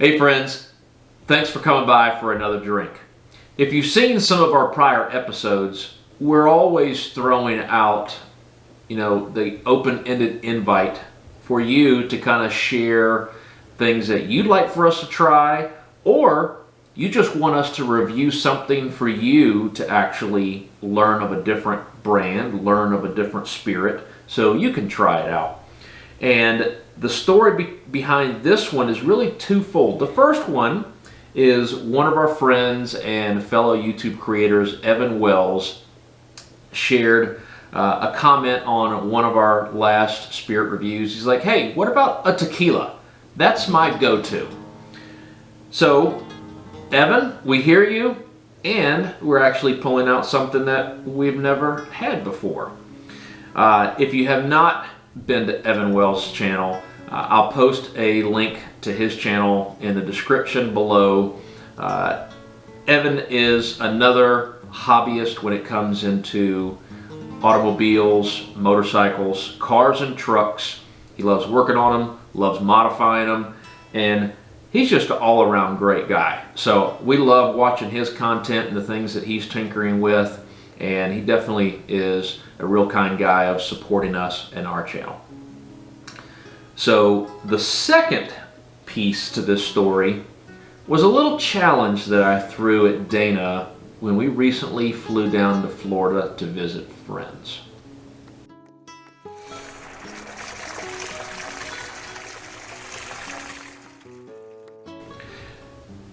Hey friends, thanks for coming by for another drink. If you've seen some of our prior episodes, we're always throwing out, the open-ended invite for you to kind of share things that you'd like for us to try, or you just want us to review something for you to actually learn of a different brand, learn of a different spirit, so you can try it out. And the story behind this one is really twofold. The first one is one of our friends and fellow YouTube creators, Evan Wells, shared a comment on one of our last spirit reviews. He's like, hey, what about a tequila? That's my go-to. So, Evan, we hear you, and we're actually pulling out something that we've never had before. If you have not been to Evan Wells' channel, I'll post a link to his channel in the description below. Evan is another hobbyist when it comes into automobiles, motorcycles, cars and trucks. He loves working on them, loves modifying them, and he's just an all-around great guy. So we love watching his content and the things that he's tinkering with, and he definitely is a real kind guy of supporting us and our channel. So the second piece to this story was a little challenge that I threw at Dana when we recently flew down to Florida to visit friends.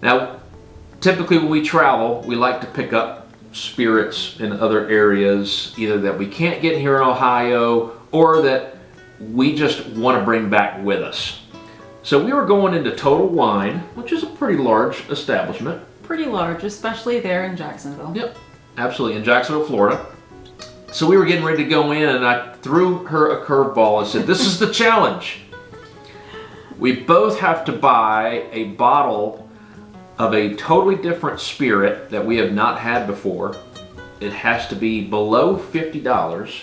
Now, typically when we travel, we like to pick up spirits in other areas, either that we can't get here in Ohio or that we just want to bring back with us. So we were going into Total Wine, which is a pretty large establishment. Pretty large, especially there in Jacksonville. Yep, absolutely, in Jacksonville, Florida. So we were getting ready to go in, and I threw her a curveball and said, this is the challenge. We both have to buy a bottle of a totally different spirit that we have not had before. It has to be below $50,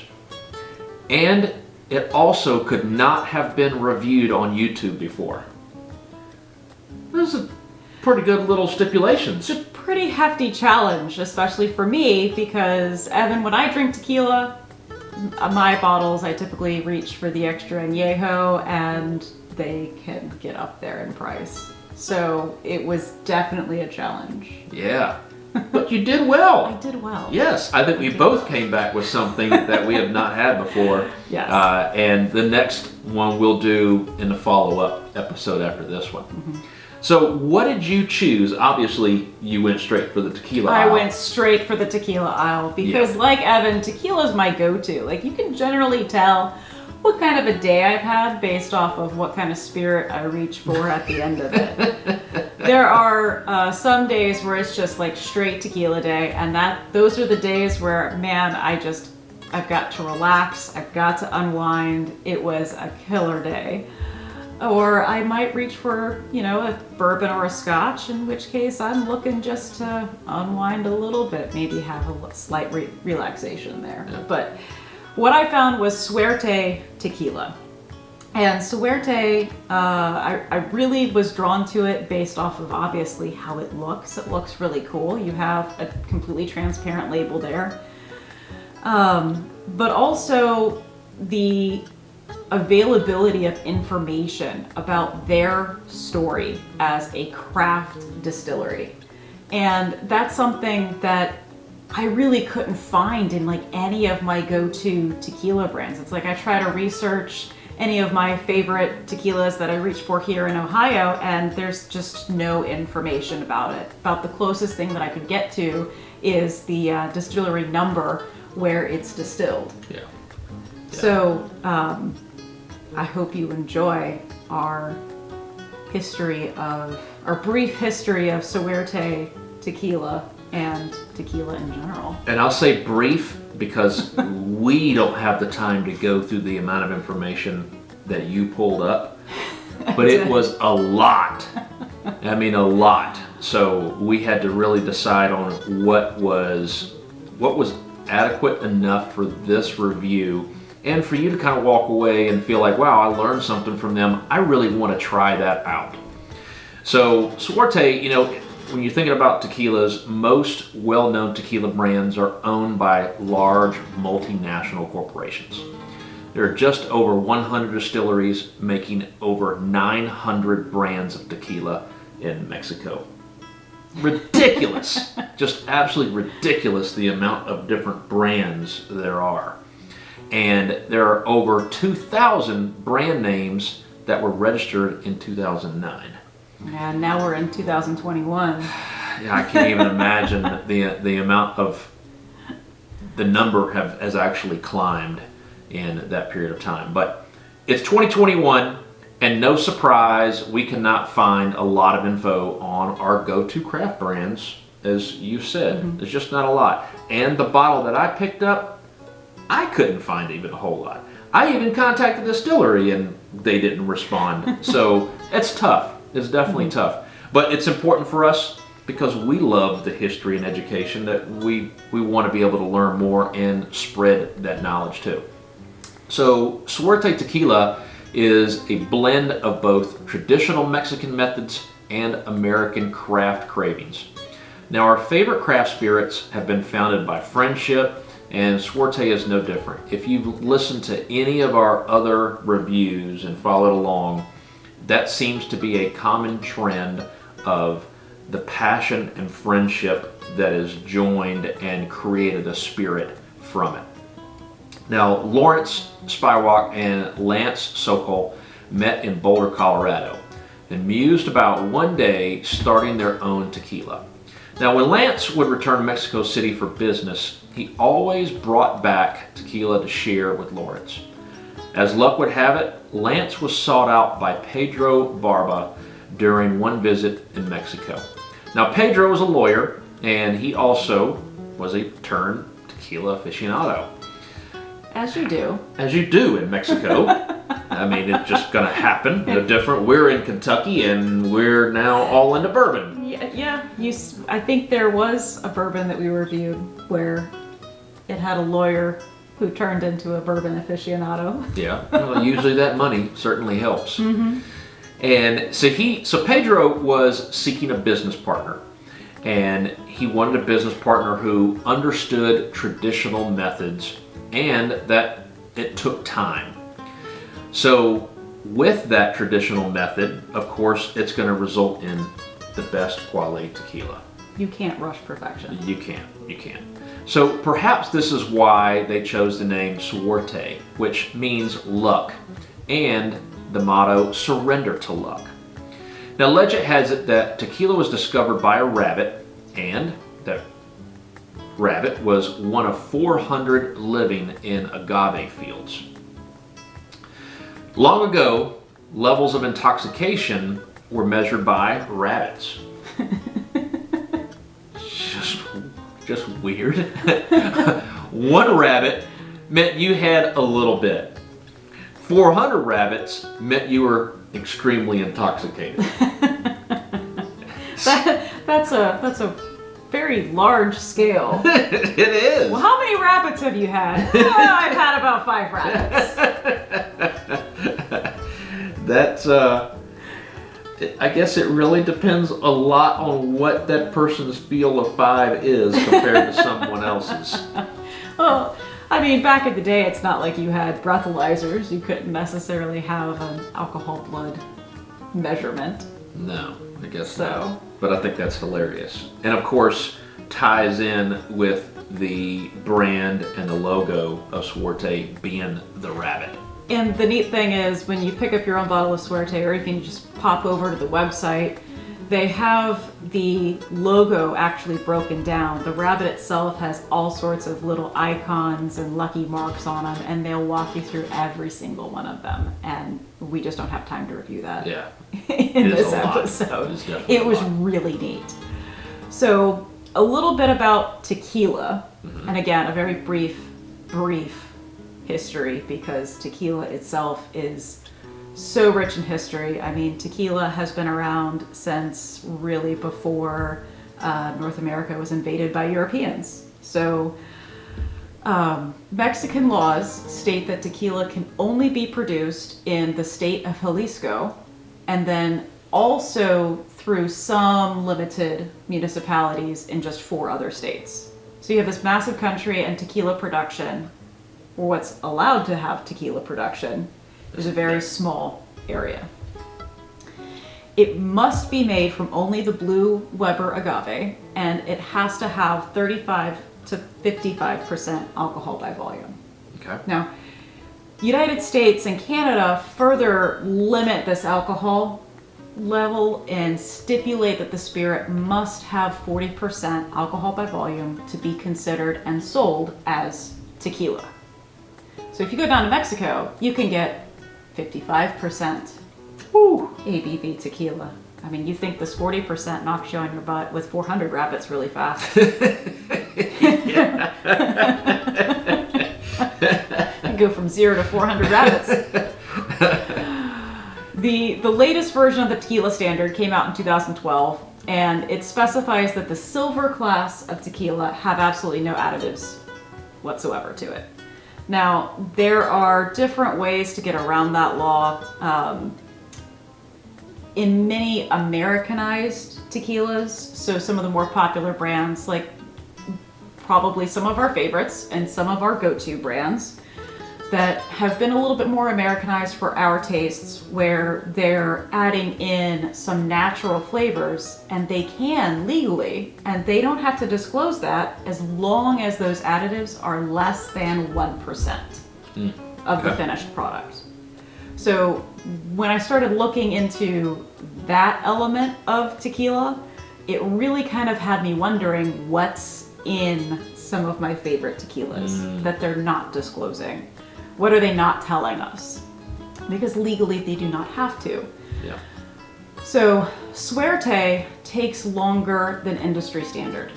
and it also could not have been reviewed on YouTube before. This is a pretty good little stipulations. It's a pretty hefty challenge, especially for me, because Evan, when I drink tequila, my bottles, I typically reach for the extra añejo, and they can get up there in price. So it was definitely a challenge. Yeah, but you did well. I did well. Yes, I think we both came back with something that we have not had before. Yes. And the next one we'll do in the follow-up episode after this one. Mm-hmm. So what did you choose? Obviously, you went straight for the tequila aisle. I went straight for the tequila aisle because, like Evan, tequila is my go-to. Like, you can generally tell what kind of a day I've had based off of what kind of spirit I reach for at the end of it. There are some days where it's just like straight tequila day, and those are the days where, man, I've got to relax, I've got to unwind. It was a killer day. Or I might reach for, a bourbon or a scotch, in which case I'm looking just to unwind a little bit, maybe have a slight relaxation there. Yeah. But what I found was Suerte Tequila. And Suerte, I really was drawn to it based off of obviously how it looks. It looks really cool. You have a completely transparent label there. But also the availability of information about their story as a craft distillery. And that's something that I really couldn't find in like any of my go-to tequila brands. It's like I try to research any of my favorite tequilas that I reach for here in Ohio, and there's just no information about it. About the closest thing that I could get to is the distillery number where it's distilled. Yeah. So I hope you enjoy our brief history of Suerte Tequila and tequila in general. And I'll say brief because we don't have the time to go through the amount of information that you pulled up, but it was a lot. I mean, a lot. So we had to really decide on what was adequate enough for this review, and for you to kind of walk away and feel like, wow, I learned something from them. I really want to try that out. So Suerte, when you're thinking about tequilas, most well-known tequila brands are owned by large multinational corporations. There are just over 100 distilleries making over 900 brands of tequila in Mexico. Ridiculous. Just absolutely ridiculous the amount of different brands there are. And there are over 2,000 brand names that were registered in 2009. And now we're in 2021. Yeah, I can't even imagine the amount of the number has actually climbed in that period of time. But it's 2021, and no surprise, we cannot find a lot of info on our go-to craft brands, as you said. Mm-hmm. There's just not a lot. And the bottle that I picked up, I couldn't find even a whole lot. I even contacted the distillery and they didn't respond. So it's tough. It's definitely tough. But it's important for us because we love the history and education that we want to be able to learn more and spread that knowledge too. So Suerte Tequila is a blend of both traditional Mexican methods and American craft cravings. Now our favorite craft spirits have been founded by friendship, and Suerte is no different. If you've listened to any of our other reviews and followed along, that seems to be a common trend of the passion and friendship that is joined and created a spirit from it. Now, Lawrence Spywalk and Lance Sokol met in Boulder, Colorado, and mused about one day starting their own tequila. Now, when Lance would return to Mexico City for business, he always brought back tequila to share with Lawrence. As luck would have it, Lance was sought out by Pedro Barba during one visit in Mexico. Now, Pedro was a lawyer, and he also was a turned tequila aficionado. As you do. As you do in Mexico. I mean, it's just going to happen. No different. We're in Kentucky, and we're now all into bourbon. Yeah. I think there was a bourbon that we reviewed where it had a lawyer who turned into a bourbon aficionado. Yeah. Well, usually that money certainly helps. Mm-hmm. And so Pedro was seeking a business partner, and he wanted a business partner who understood traditional methods and that it took time. So with that traditional method, of course, it's going to result in the best quality tequila. You can't rush perfection. You can't. So perhaps this is why they chose the name Suerte, which means luck, and the motto, surrender to luck. Now, legend has it that tequila was discovered by a rabbit, and that rabbit was one of 400 living in agave fields. Long ago, levels of intoxication were measured by rabbits. Just weird. One rabbit meant you had a little bit. 400 rabbits meant you were extremely intoxicated. That's a very large scale. It is. Well, how many rabbits have you had? I've had about 5 rabbits. That's I guess it really depends a lot on what that person's feel of 5 is compared to someone else's. Well, I mean, back in the day, it's not like you had breathalyzers. You couldn't necessarily have an alcohol blood measurement. No, I guess So. not. But I think that's hilarious. And of course, ties in with the brand and the logo of Suerte being the rabbit. And the neat thing is, when you pick up your own bottle of Suerte, or you can just pop over to the website, they have the logo actually broken down. The rabbit itself has all sorts of little icons and lucky marks on them, and they'll walk you through every single one of them. And we just don't have time to review that Yeah. in It is this a lot. episode. It is definitely It was a lot. really neat. So, a little bit about tequila, and again, a very brief history, because tequila itself is so rich in history. I mean, tequila has been around since really before North America was invaded by Europeans. So Mexican laws state that tequila can only be produced in the state of Jalisco, and then also through some limited municipalities in just 4 other states. So you have this massive country, and tequila production, or what's allowed to have tequila production, is a very small area. It must be made from only the blue Weber agave, and it has to have 35 to 55% alcohol by volume. Okay. Now, United States and Canada further limit this alcohol level and stipulate that the spirit must have 40% alcohol by volume to be considered and sold as tequila. So if you go down to Mexico, you can get 55% ABV tequila. I mean, you think this 40% knocks you on your butt with 400 rabbits really fast. You go from 0 to 400 rabbits. The latest version of the tequila standard came out in 2012, and it specifies that the silver class of tequila have absolutely no additives whatsoever to it. Now, there are different ways to get around that law. In many Americanized tequilas, so some of the more popular brands, like probably some of our favorites and some of our go-to brands that have been a little bit more Americanized for our tastes, where they're adding in some natural flavors, and they can legally, and they don't have to disclose that as long as those additives are less than 1% of the finished product. So when I started looking into that element of tequila, it really kind of had me wondering what's in some of my favorite tequilas that they're not disclosing. What are they not telling us? Because legally they do not have to. Yeah. So Suerte takes longer than industry standard.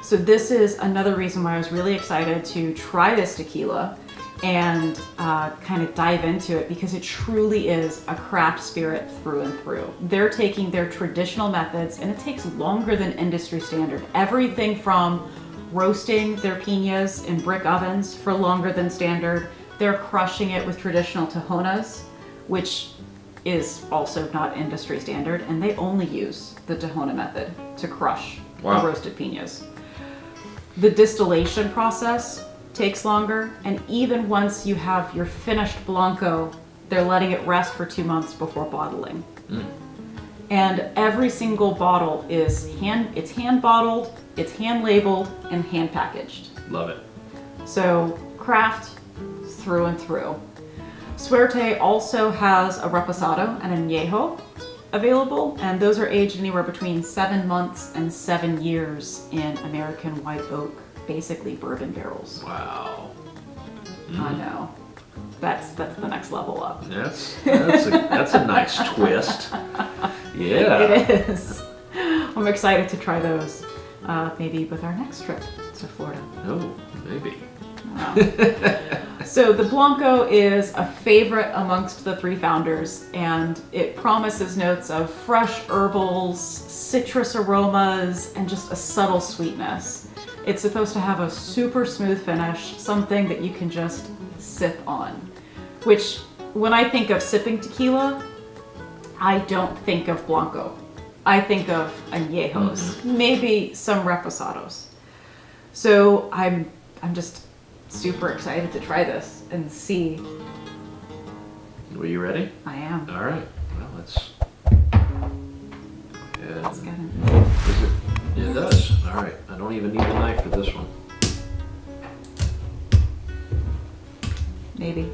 So this is another reason why I was really excited to try this tequila and kind of dive into it, because it truly is a craft spirit through and through. They're taking their traditional methods, and it takes longer than industry standard. Everything from roasting their piñas in brick ovens for longer than standard. They're crushing it with traditional tejonas, which is also not industry standard, and they only use the tejona method to crush the roasted piñas. The distillation process takes longer, and even once you have your finished Blanco, they're letting it rest for 2 months before bottling. And every single bottle is hand bottled, it's hand labeled, and hand packaged. Love it. So craft through and through. Suerte also has a reposado and an añejo available, and those are aged anywhere between 7 months and 7 years in American white oak, basically bourbon barrels. Wow. I know. That's the next level up. That's a nice twist. Yeah. It is. I'm excited to try those. Maybe with our next trip to Florida. Oh, maybe. So the Blanco is a favorite amongst the 3 founders, and it promises notes of fresh herbals, citrus aromas, and just a subtle sweetness. It's supposed to have a super smooth finish, something that you can just sip on. Which, when I think of sipping tequila, I don't think of Blanco. I think of añejos, maybe some reposados. So I'm just super excited to try this and see. Are you ready? I am. All right. Well, let's. Let's get in. Is it? Yeah, it does. All right. I don't even need the knife for this one. Maybe.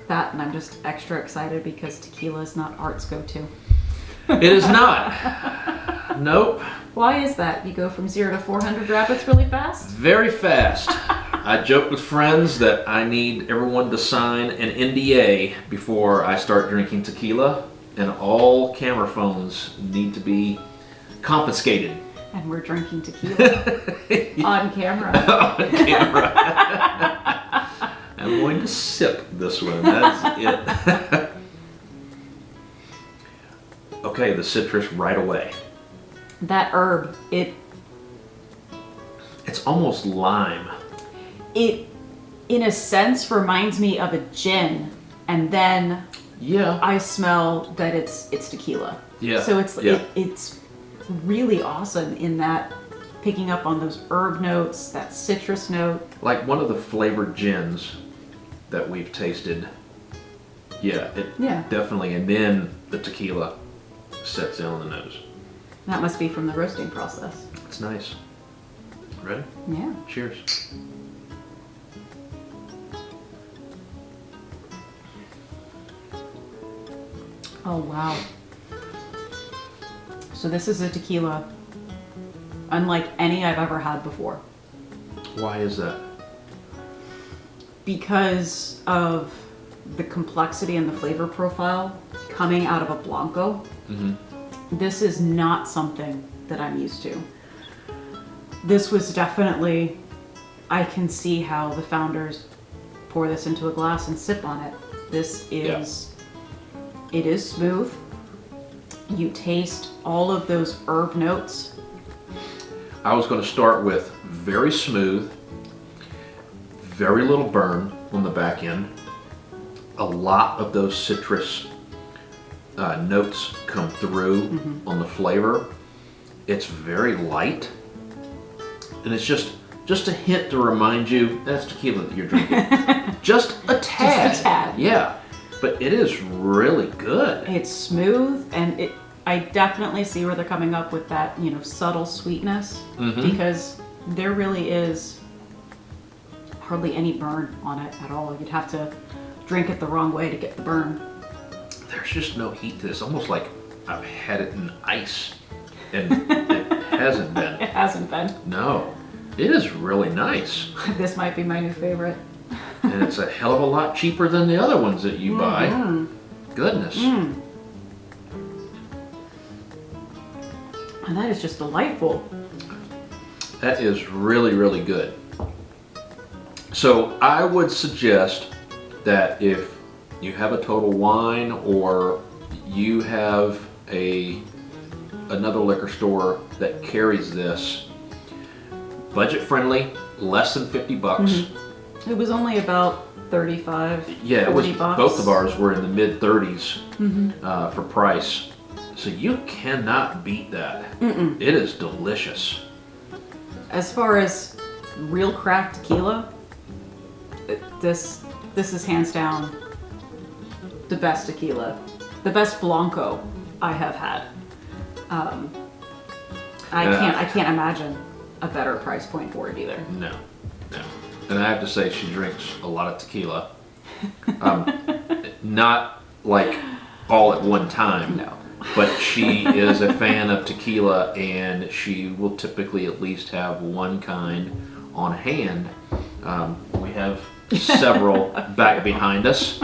That, and I'm just extra excited because tequila is not Art's go-to. It is not. Nope. Why is that? You go from 0 to 400 rabbits really fast? Very fast. I joke with friends that I need everyone to sign an NDA before I start drinking tequila, and all camera phones need to be confiscated. And we're drinking tequila on camera. On camera. I'm going to sip this one. That's it. Okay, the citrus right away. That herb, It's almost lime. it in a sense reminds me of a gin, and then Yeah. I smell that it's tequila. Yeah. So it's Yeah. it's really awesome in that picking up on those herb notes, that citrus note. Like one of the flavored gins that we've tasted. Yeah, Yeah. definitely. And then the tequila sets in on the nose. That must be from the roasting process. It's nice. Ready? Yeah. Cheers. Oh wow. So this is a tequila unlike any I've ever had before. Why is that? Because of the complexity and the flavor profile coming out of a Blanco. Mm-hmm. This is not something that I'm used to. This was definitely, I can see how the founders pour this into a glass and sip on it. This is, It is smooth. You taste all of those herb notes. I was going to start with very smooth, very little burn on the back end. A lot of those citrus notes come through on the flavor. It's very light, and it's just a hint to remind you that's tequila that you're drinking. Just a tad. Just a tad. Yeah, but it is really good. It's smooth, and I definitely see where they're coming up with that, subtle sweetness, because there really is hardly any burn on it at all. You'd have to drink it the wrong way to get the burn. There's just no heat to this. Almost like I've had it in ice, and it hasn't been. It hasn't been. No, it is really nice, This might be my new favorite. and it's a hell of a lot cheaper than the other ones that you buy. Goodness. And that is just delightful. That is really, really good. So I would suggest that if you have a Total Wine or you have another liquor store that carries this, budget friendly, less than $50. It was only about 35, Yeah, it was. 40 bucks. Both of ours were in the mid 30s for price. So you cannot beat that. It is delicious. As far as real craft tequila, this is hands down the best tequila, the best Blanco I have had. I can't imagine a better price point for it either. No. And I have to say, she drinks a lot of tequila. Not like all at one time. No. But she is a fan of tequila, and she will typically at least have one kind on hand. We have several back behind us.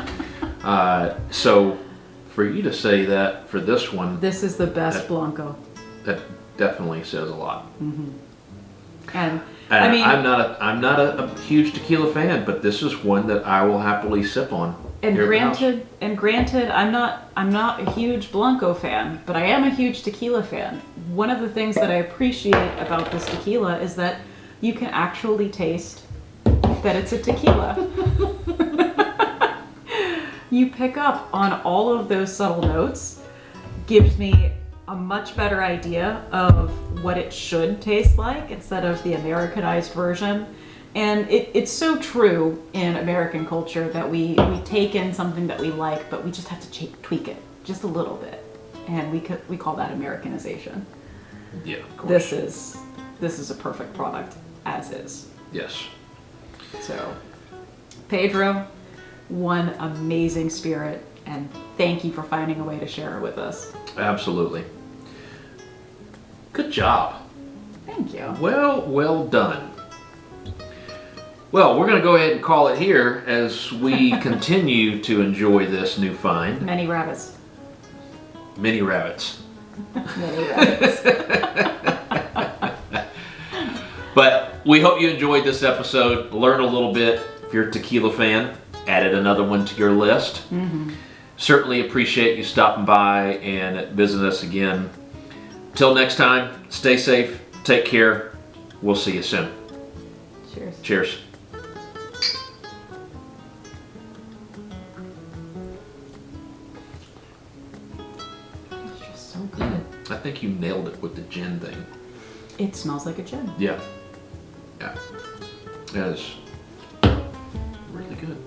So for you to say that for this one, This is the best Blanco. that definitely says a lot. And And I mean, I'm not a huge tequila fan, but this is one that I will happily sip on. and here at the house. granted, I'm not a huge Blanco fan, but I am a huge tequila fan. One of the things that I appreciate about this tequila is that you can actually taste that it's a tequila. You pick up on all of those subtle notes, gives me a much better idea of what it should taste like instead of the Americanized version. And it's so true in American culture that we take in something that we like, but we just have to tweak it just a little bit. And we call that Americanization. Yeah, of course. This is a perfect product as is. Yes. So, Pedro, one amazing spirit, and thank you for finding a way to share it with us. Absolutely. Good job. Thank you. Well done. Well, we're going to go ahead and call it here as we continue to enjoy this new find. Many rabbits. Mini rabbits. Many rabbits. But we hope you enjoyed this episode. Learn a little bit. If you're a tequila fan, added another one to your list. Certainly appreciate you stopping by and visiting us again. Till next time, stay safe, take care. We'll see you soon. Cheers. Cheers. It's just so good. I think you nailed it with the gin thing. It smells like a gin. Yeah. Yeah. That is really good.